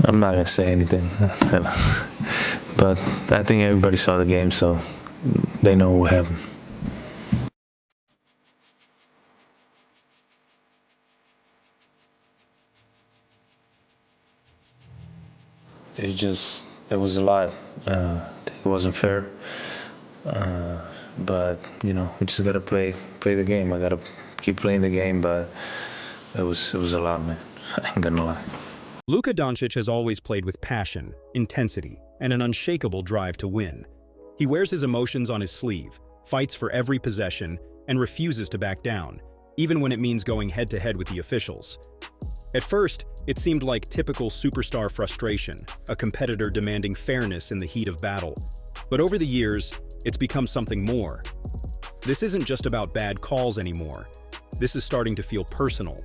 I'm not gonna say anything, but I think everybody saw the game, so they know what happened. It was a lot. It wasn't fair, but we just gotta play the game. I gotta keep playing the game, but it was a lot, man. I ain't gonna lie. Luka Dončić has always played with passion, intensity, and an unshakable drive to win. He wears his emotions on his sleeve, fights for every possession, and refuses to back down, even when it means going head-to-head with the officials. At first, it seemed like typical superstar frustration, a competitor demanding fairness in the heat of battle. But over the years, it's become something more. This isn't just about bad calls anymore. This is starting to feel personal.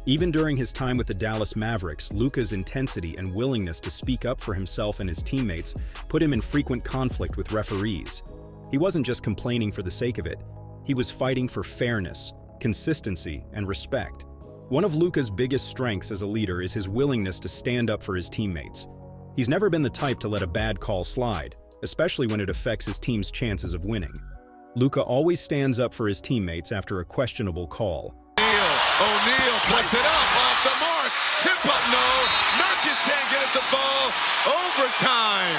Even during his time with the Dallas Mavericks, Luka's intensity and willingness to speak up for himself and his teammates put him in frequent conflict with referees. He wasn't just complaining for the sake of it. He was fighting for fairness, consistency, and respect. One of Luka's biggest strengths as a leader is his willingness to stand up for his teammates. He's never been the type to let a bad call slide, especially when it affects his team's chances of winning. Luka always stands up for his teammates after a questionable call. O'Neal puts it up off the mark. Tip up, no. Nurkic can't get at the ball. Overtime.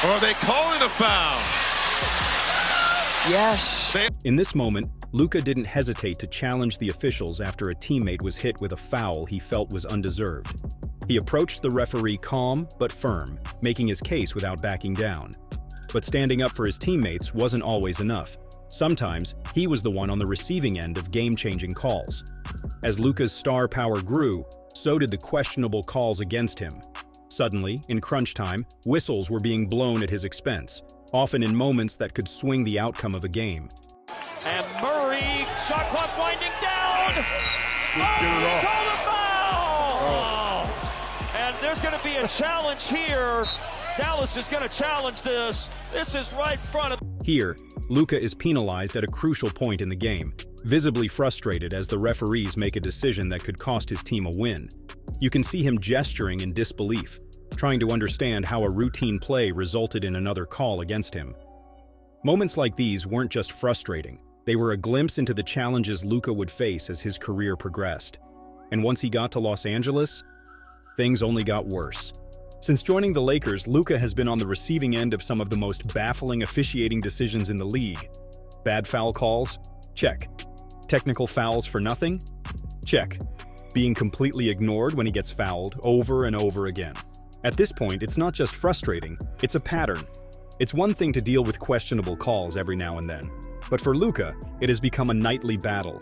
Or are they calling a foul? Yes. In this moment, Luka didn't hesitate to challenge the officials after a teammate was hit with a foul he felt was undeserved. He approached the referee calm but firm, making his case without backing down. But standing up for his teammates wasn't always enough. Sometimes, he was the one on the receiving end of game-changing calls. As Luka's star power grew, so did the questionable calls against him. Suddenly, in crunch time, whistles were being blown at his expense, often in moments that could swing the outcome of a game. And Murray, shot clock winding down! Call the foul! And there's going to be a challenge here. Dallas is going to challenge this. This is right in front of... Here, Luka is penalized at a crucial point in the game, visibly frustrated as the referees make a decision that could cost his team a win. You can see him gesturing in disbelief, trying to understand how a routine play resulted in another call against him. Moments like these weren't just frustrating, they were a glimpse into the challenges Luka would face as his career progressed. And once he got to Los Angeles, things only got worse. Since joining the Lakers, Luka has been on the receiving end of some of the most baffling officiating decisions in the league. Bad foul calls? Check. Technical fouls for nothing? Check. Being completely ignored when he gets fouled over and over again. At this point, it's not just frustrating, it's a pattern. It's one thing to deal with questionable calls every now and then, but for Luka, it has become a nightly battle.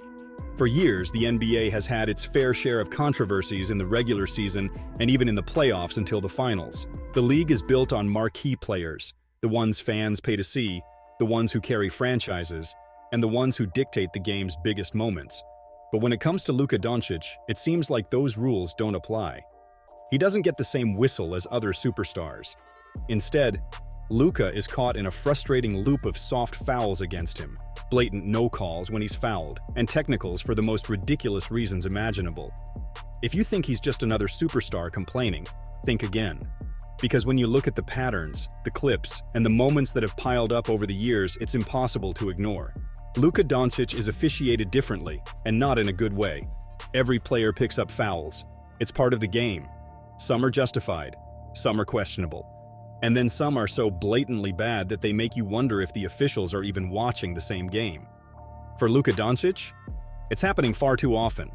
For years, the NBA has had its fair share of controversies in the regular season and even in the playoffs until the finals. The league is built on marquee players, the ones fans pay to see, the ones who carry franchises, and the ones who dictate the game's biggest moments. But when it comes to Luka Dončić, it seems like those rules don't apply. He doesn't get the same whistle as other superstars. Instead, Luka is caught in a frustrating loop of soft fouls against him, blatant no calls when he's fouled, and technicals for the most ridiculous reasons imaginable. If you think he's just another superstar complaining, think again. Because when you look at the patterns, the clips, and the moments that have piled up over the years, it's impossible to ignore. Luka Dončić is officiated differently, and not in a good way. Every player picks up fouls. It's part of the game. Some are justified, some are questionable. And then some are so blatantly bad that they make you wonder if the officials are even watching the same game. For Luka Dončić, it's happening far too often.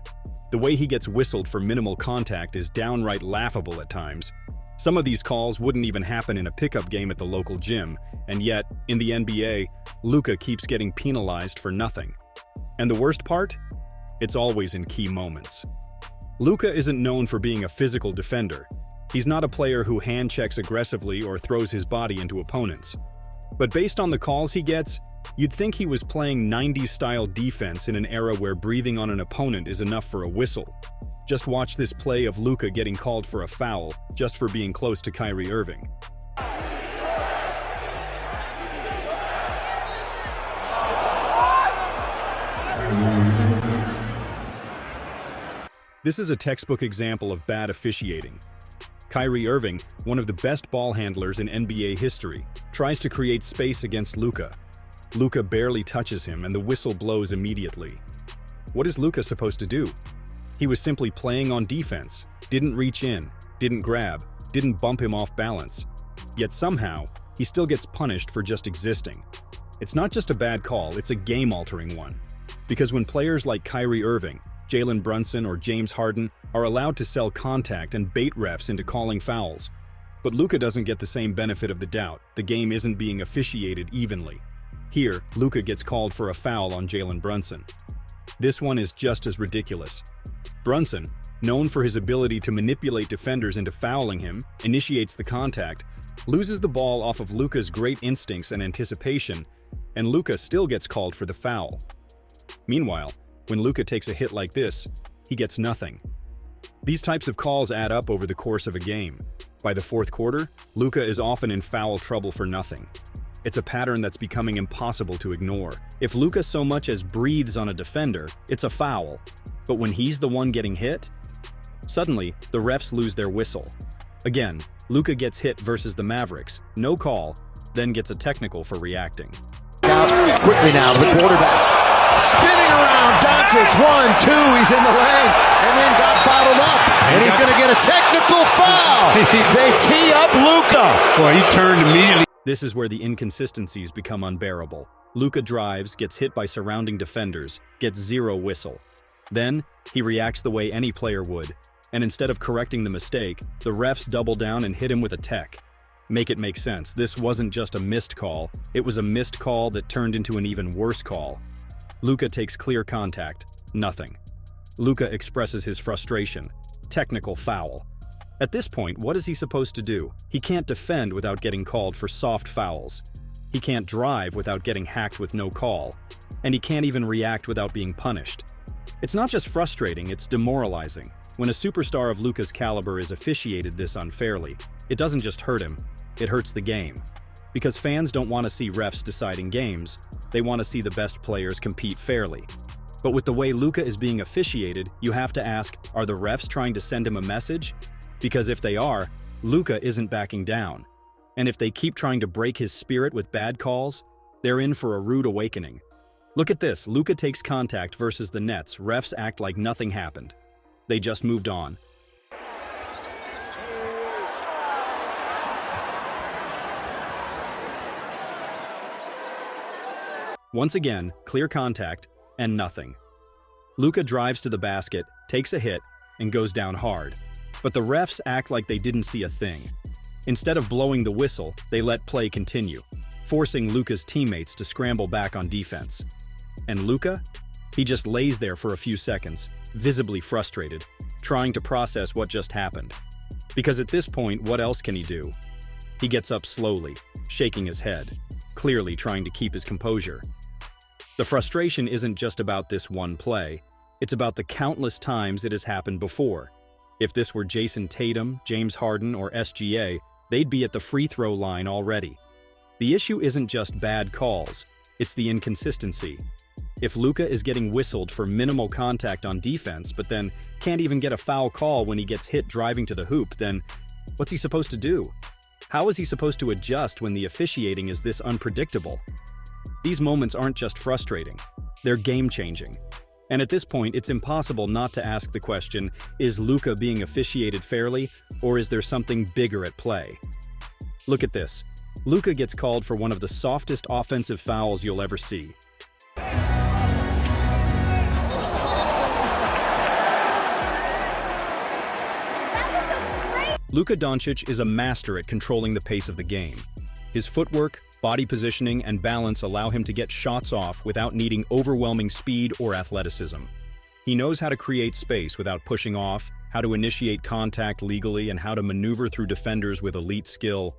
The way he gets whistled for minimal contact is downright laughable at times. Some of these calls wouldn't even happen in a pickup game at the local gym, and yet, in the NBA, Luka keeps getting penalized for nothing. And the worst part? It's always in key moments. Luka isn't known for being a physical defender. He's not a player who hand-checks aggressively or throws his body into opponents. But based on the calls he gets, you'd think he was playing 90s-style defense in an era where breathing on an opponent is enough for a whistle. Just watch this play of Luka getting called for a foul just for being close to Kyrie Irving. This is a textbook example of bad officiating. Kyrie Irving, one of the best ball handlers in NBA history, tries to create space against Luka. Luka barely touches him and the whistle blows immediately. What is Luka supposed to do? He was simply playing on defense, didn't reach in, didn't grab, didn't bump him off balance. Yet somehow, he still gets punished for just existing. It's not just a bad call, it's a game-altering one. Because when players like Kyrie Irving, Jalen Brunson, or James Harden are allowed to sell contact and bait refs into calling fouls, but Luka doesn't get the same benefit of the doubt. The game isn't being officiated evenly. Here, Luka gets called for a foul on Jalen Brunson. This one is just as ridiculous. Brunson, known for his ability to manipulate defenders into fouling him, initiates the contact, loses the ball off of Luka's great instincts and anticipation, and Luka still gets called for the foul. Meanwhile, when Luka takes a hit like this, he gets nothing. These types of calls add up over the course of a game. By the fourth quarter, Luka is often in foul trouble for nothing. It's a pattern that's becoming impossible to ignore. If Luka so much as breathes on a defender, it's a foul. But when he's the one getting hit, suddenly, the refs lose their whistle. Again, Luka gets hit versus the Mavericks, no call, then gets a technical for reacting. Out quickly now to the quarterback. Spinning around, Dončić, 1-2, he's in the lane, and then got bottled up, and he's going to get a technical foul. They tee up Luka. Well, he turned immediately. This is where the inconsistencies become unbearable. Luka drives, gets hit by surrounding defenders, gets zero whistle. Then, he reacts the way any player would, and instead of correcting the mistake, the refs double down and hit him with a tech. Make it make sense. This wasn't just a missed call, it was a missed call that turned into an even worse call. Luka takes clear contact, nothing. Luka expresses his frustration, technical foul. At this point, what is he supposed to do? He can't defend without getting called for soft fouls. He can't drive without getting hacked with no call. And he can't even react without being punished. It's not just frustrating, it's demoralizing. When a superstar of Luka's caliber is officiated this unfairly, it doesn't just hurt him, it hurts the game. Because fans don't want to see refs deciding games, they want to see the best players compete fairly. But with the way Luka is being officiated, you have to ask, are the refs trying to send him a message? Because if they are, Luka isn't backing down. And if they keep trying to break his spirit with bad calls, they're in for a rude awakening. Look at this, Luka takes contact versus the Nets, refs act like nothing happened. They just moved on. Once again, clear contact, and nothing. Luka drives to the basket, takes a hit, and goes down hard. But the refs act like they didn't see a thing. Instead of blowing the whistle, they let play continue, forcing Luka's teammates to scramble back on defense. And Luka? He just lays there for a few seconds, visibly frustrated, trying to process what just happened. Because at this point, what else can he do? He gets up slowly, shaking his head, clearly trying to keep his composure. The frustration isn't just about this one play, it's about the countless times it has happened before. If this were Jason Tatum, James Harden, or SGA, they'd be at the free throw line already. The issue isn't just bad calls, it's the inconsistency. If Luka is getting whistled for minimal contact on defense, but then can't even get a foul call when he gets hit driving to the hoop, then what's he supposed to do? How is he supposed to adjust when the officiating is this unpredictable? These moments aren't just frustrating, they're game-changing. And at this point, it's impossible not to ask the question, is Luka being officiated fairly, or is there something bigger at play? Look at this. Luka gets called for one of the softest offensive fouls you'll ever see. Luka Dončić is a master at controlling the pace of the game. His footwork, body positioning, and balance allow him to get shots off without needing overwhelming speed or athleticism. He knows how to create space without pushing off, how to initiate contact legally, and how to maneuver through defenders with elite skill.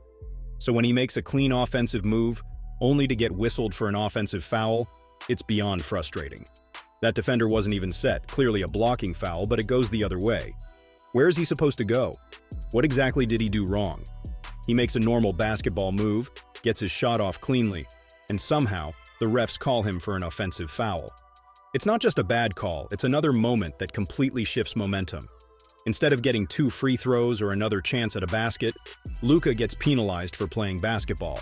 So when he makes a clean offensive move, only to get whistled for an offensive foul, it's beyond frustrating. That defender wasn't even set, clearly a blocking foul, but it goes the other way. Where is he supposed to go? What exactly did he do wrong? He makes a normal basketball move, gets his shot off cleanly, and somehow, the refs call him for an offensive foul. It's not just a bad call, it's another moment that completely shifts momentum. Instead of getting 2 free throws or another chance at a basket, Luka gets penalized for playing basketball.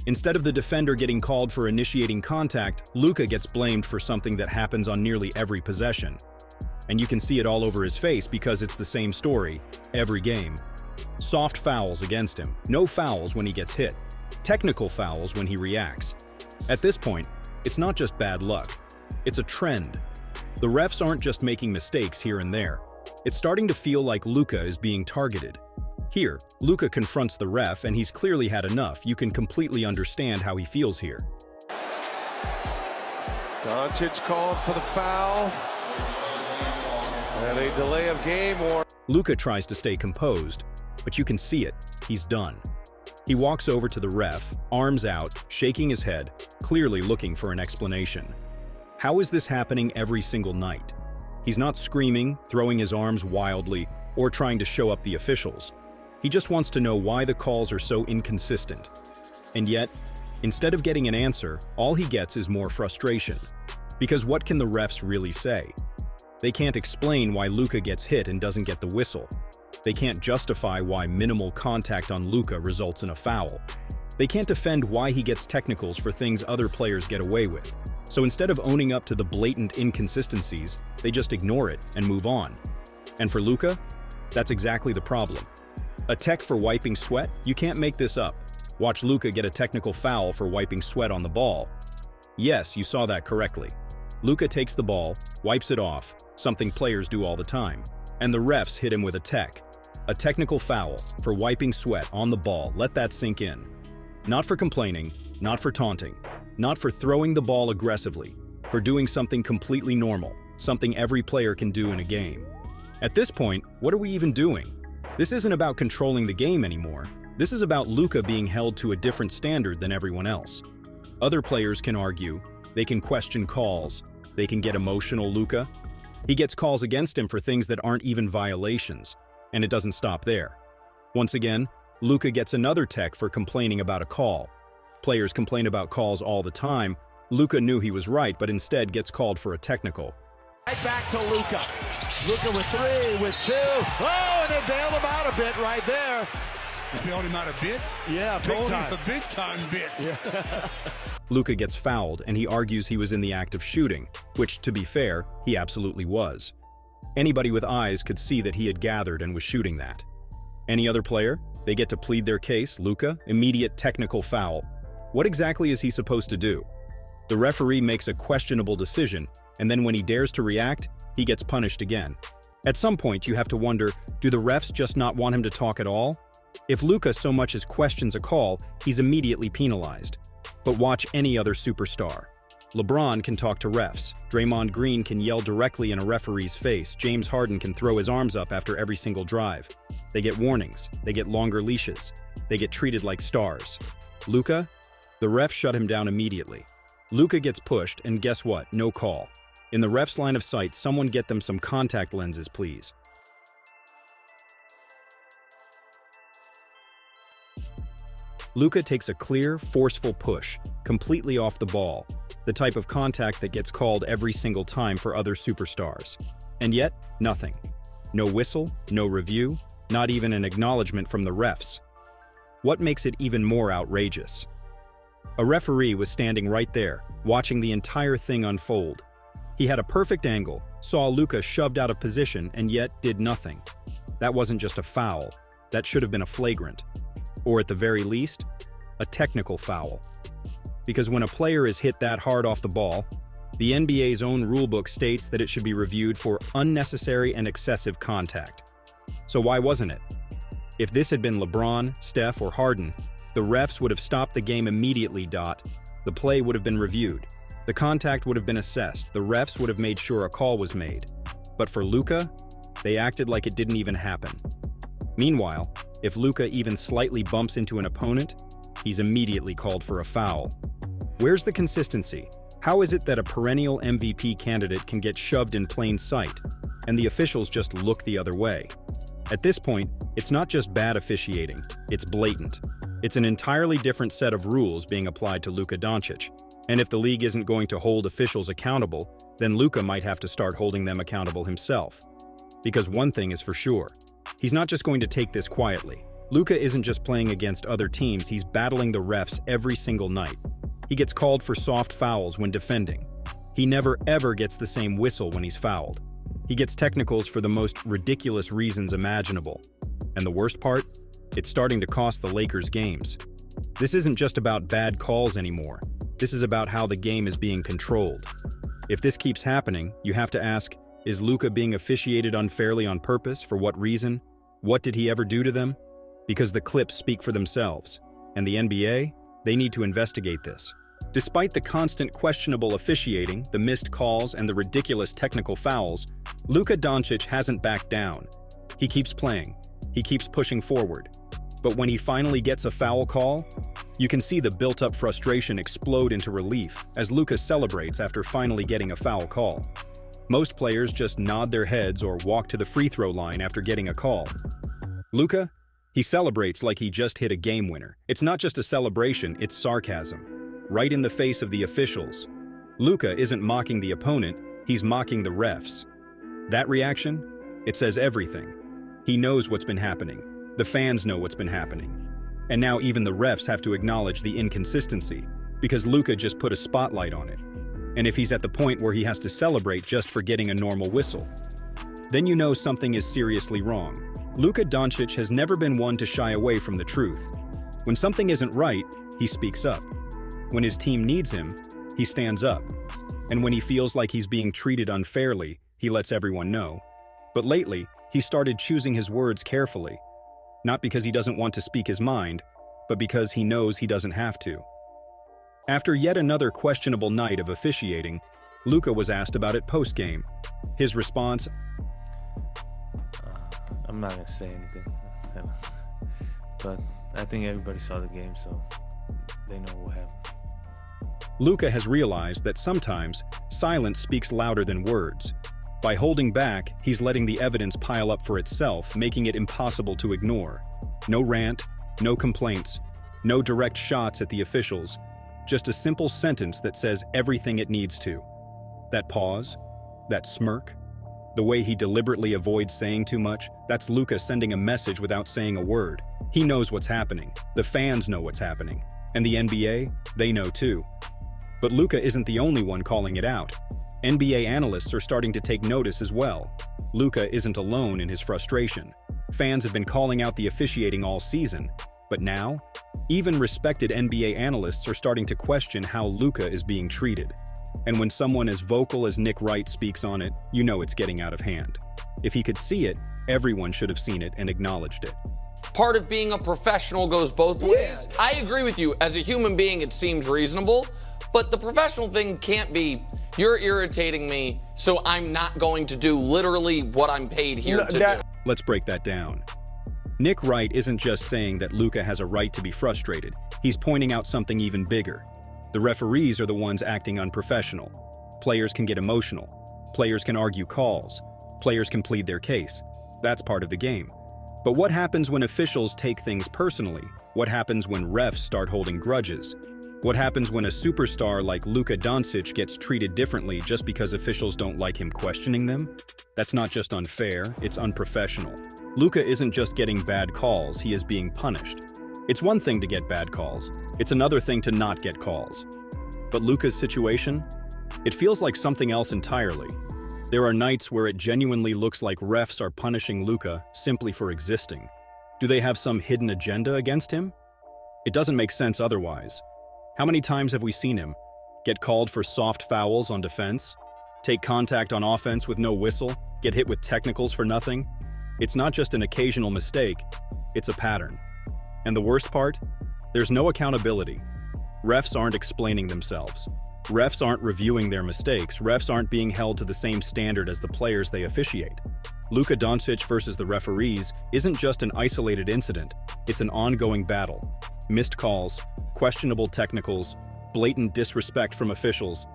Instead of the defender getting called for initiating contact, Luka gets blamed for something that happens on nearly every possession. And you can see it all over his face because it's the same story every game. Soft fouls against him, no fouls when he gets hit, technical fouls when he reacts. At this point, it's not just bad luck, it's a trend. The refs aren't just making mistakes here and there. It's starting to feel like Luka is being targeted. Here, Luka confronts the ref and he's clearly had enough. You can completely understand how he feels here. Doncic called for the foul. And a delay of game or... Luka tries to stay composed, but you can see it. He's done. He walks over to the ref, arms out, shaking his head, clearly looking for an explanation. How is this happening every single night? He's not screaming, throwing his arms wildly, or trying to show up the officials. He just wants to know why the calls are so inconsistent. And yet, instead of getting an answer, all he gets is more frustration. Because what can the refs really say? They can't explain why Luka gets hit and doesn't get the whistle. They can't justify why minimal contact on Luka results in a foul. They can't defend why he gets technicals for things other players get away with. So instead of owning up to the blatant inconsistencies, they just ignore it and move on. And for Luka, that's exactly the problem. A tech for wiping sweat? You can't make this up. Watch Luka get a technical foul for wiping sweat on the ball. Yes, you saw that correctly. Luka takes the ball, wipes it off, something players do all the time, and the refs hit him with a tech. A technical foul for wiping sweat on the ball. Let that sink in. Not for complaining, not for taunting, not for throwing the ball aggressively, for doing something completely normal, something every player can do in a game. At this point, what are we even doing? This isn't about controlling the game anymore. This is about Luka being held to a different standard than everyone else. Other players can argue, they can question calls, they can get emotional. Luka, he gets calls against him for things that aren't even violations, and it doesn't stop there. Once again, Luka gets another tech for complaining about a call. Players complain about calls all the time. Luka knew he was right, but instead gets called for a technical. Right back to Luka. Luka with 3, with 2. Oh, and they bailed him out a bit right there. They bailed him out a bit? Yeah, big time. A big time bit. Yeah. Luka gets fouled, and he argues he was in the act of shooting, which, to be fair, he absolutely was. Anybody with eyes could see that he had gathered and was shooting that. Any other player? They get to plead their case. Luka, immediate technical foul. What exactly is he supposed to do? The referee makes a questionable decision, and then when he dares to react, he gets punished again. At some point, you have to wonder, do the refs just not want him to talk at all? If Luka so much as questions a call, he's immediately penalized. But watch any other superstar. LeBron can talk to refs. Draymond Green can yell directly in a referee's face. James Harden can throw his arms up after every single drive. They get warnings. They get longer leashes. They get treated like stars. Luka? The refs shut him down immediately. Luka gets pushed, and guess what? No call. In the ref's line of sight, someone get them some contact lenses, please. Luka takes a clear, forceful push, completely off the ball, the type of contact that gets called every single time for other superstars. And yet, nothing. No whistle, no review, not even an acknowledgement from the refs. What makes it even more outrageous? A referee was standing right there, watching the entire thing unfold. He had a perfect angle, saw Luka shoved out of position, and yet did nothing. That wasn't just a foul. That should have been a flagrant. Or at the very least, a technical foul. Because when a player is hit that hard off the ball, the NBA's own rulebook states that it should be reviewed for unnecessary and excessive contact. So why wasn't it? If this had been LeBron, Steph, or Harden, the refs would have stopped the game immediately. The play would have been reviewed. The contact would have been assessed. The refs would have made sure a call was made. But for Luka, they acted like it didn't even happen. Meanwhile, if Luka even slightly bumps into an opponent, he's immediately called for a foul. Where's the consistency? How is it that a perennial MVP candidate can get shoved in plain sight, and the officials just look the other way? At this point, it's not just bad officiating, it's blatant. It's an entirely different set of rules being applied to Luka Dončić, and if the league isn't going to hold officials accountable, then Luka might have to start holding them accountable himself. Because one thing is for sure, he's not just going to take this quietly. Luka isn't just playing against other teams, he's battling the refs every single night. He gets called for soft fouls when defending. He never ever gets the same whistle when he's fouled. He gets technicals for the most ridiculous reasons imaginable. And the worst part? It's starting to cost the Lakers games. This isn't just about bad calls anymore. This is about how the game is being controlled. If this keeps happening, you have to ask, is Luka being officiated unfairly on purpose? For what reason? What did he ever do to them? Because the clips speak for themselves. And the NBA? They need to investigate this. Despite the constant questionable officiating, the missed calls, and the ridiculous technical fouls, Luka Dončić hasn't backed down. He keeps playing. He keeps pushing forward. But when he finally gets a foul call, you can see the built-up frustration explode into relief as Luka celebrates after finally getting a foul call. Most players just nod their heads or walk to the free throw line after getting a call. Luka? He celebrates like he just hit a game winner. It's not just a celebration, it's sarcasm. Right in the face of the officials. Luka isn't mocking the opponent, he's mocking the refs. That reaction? It says everything. He knows what's been happening. The fans know what's been happening. And now even the refs have to acknowledge the inconsistency, because Luka just put a spotlight on it. And if he's at the point where he has to celebrate just for getting a normal whistle, then you know something is seriously wrong. Luka Dončić has never been one to shy away from the truth. When something isn't right, he speaks up. When his team needs him, he stands up. And when he feels like he's being treated unfairly, he lets everyone know. But lately, he started choosing his words carefully. Not because he doesn't want to speak his mind, but because he knows he doesn't have to. After yet another questionable night of officiating, Luka was asked about it post-game. His response, I'm not going to say anything. But I think everybody saw the game, so they know what happened. Luka has realized that sometimes silence speaks louder than words. By holding back, he's letting the evidence pile up for itself, making it impossible to ignore. No rant, no complaints, no direct shots at the officials, just a simple sentence that says everything it needs to. That pause, that smirk, the way he deliberately avoids saying too much, that's Luka sending a message without saying a word. He knows what's happening. The fans know what's happening. And the NBA, they know too. But Luka isn't the only one calling it out. NBA analysts are starting to take notice as well. Luka isn't alone in his frustration. Fans have been calling out the officiating all season. But now, even respected NBA analysts are starting to question how Luka is being treated. And when someone as vocal as Nick Wright speaks on it, you know it's getting out of hand. If he could see it, everyone should have seen it and acknowledged it. Part of being a professional goes both ways. I agree with you. As a human being, it seems reasonable, but the professional thing can't be, you're irritating me, so I'm not going to do literally what I'm paid here to do. Let's break that down. Nick Wright isn't just saying that Luka has a right to be frustrated. He's pointing out something even bigger. The referees are the ones acting unprofessional. Players can get emotional. Players can argue calls. Players can plead their case. That's part of the game. But what happens when officials take things personally? What happens when refs start holding grudges? What happens when a superstar like Luka Dončić gets treated differently just because officials don't like him questioning them? That's not just unfair, it's unprofessional. Luka isn't just getting bad calls, he is being punished. It's one thing to get bad calls, it's another thing to not get calls. But Luka's situation? It feels like something else entirely. There are nights where it genuinely looks like refs are punishing Luka simply for existing. Do they have some hidden agenda against him? It doesn't make sense otherwise. How many times have we seen him get called for soft fouls on defense, take contact on offense with no whistle, get hit with technicals for nothing? It's not just an occasional mistake, it's a pattern. And the worst part? There's no accountability. Refs aren't explaining themselves. Refs aren't reviewing their mistakes. Refs aren't being held to the same standard as the players they officiate. Luka Dončić versus the referees isn't just an isolated incident, it's an ongoing battle. Missed calls, questionable technicals, blatant disrespect from officials.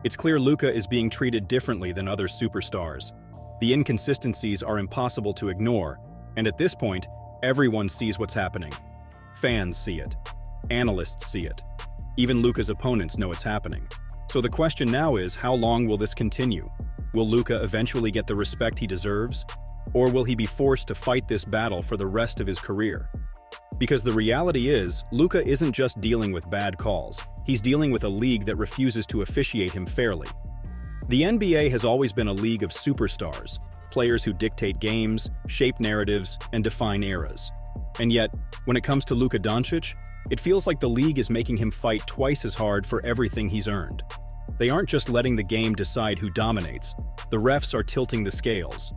It's clear Luka is being treated differently than other superstars. The inconsistencies are impossible to ignore, and at this point, everyone sees what's happening. Fans see it. Analysts see it. Even Luka's opponents know it's happening. So the question now is, how long will this continue? Will Luka eventually get the respect he deserves? Or will he be forced to fight this battle for the rest of his career? Because the reality is, Luka isn't just dealing with bad calls, he's dealing with a league that refuses to officiate him fairly. The NBA has always been a league of superstars, players who dictate games, shape narratives, and define eras. And yet, when it comes to Luka Dončić, it feels like the league is making him fight twice as hard for everything he's earned. They aren't just letting the game decide who dominates, the refs are tilting the scales.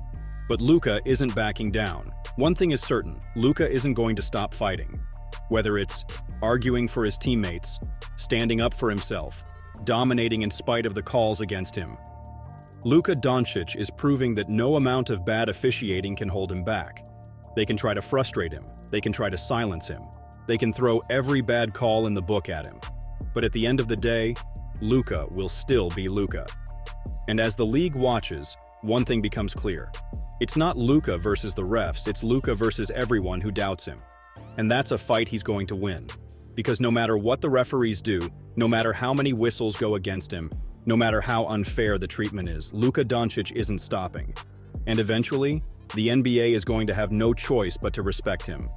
But Luka isn't backing down. One thing is certain, Luka isn't going to stop fighting. Whether it's arguing for his teammates, standing up for himself, dominating in spite of the calls against him. Luka Dončić is proving that no amount of bad officiating can hold him back. They can try to frustrate him, they can try to silence him, they can throw every bad call in the book at him. But at the end of the day, Luka will still be Luka. And as the league watches, one thing becomes clear. It's not Luka versus the refs, it's Luka versus everyone who doubts him. And that's a fight he's going to win. Because no matter what the referees do, no matter how many whistles go against him, no matter how unfair the treatment is, Luka Dončić isn't stopping. And eventually, the NBA is going to have no choice but to respect him.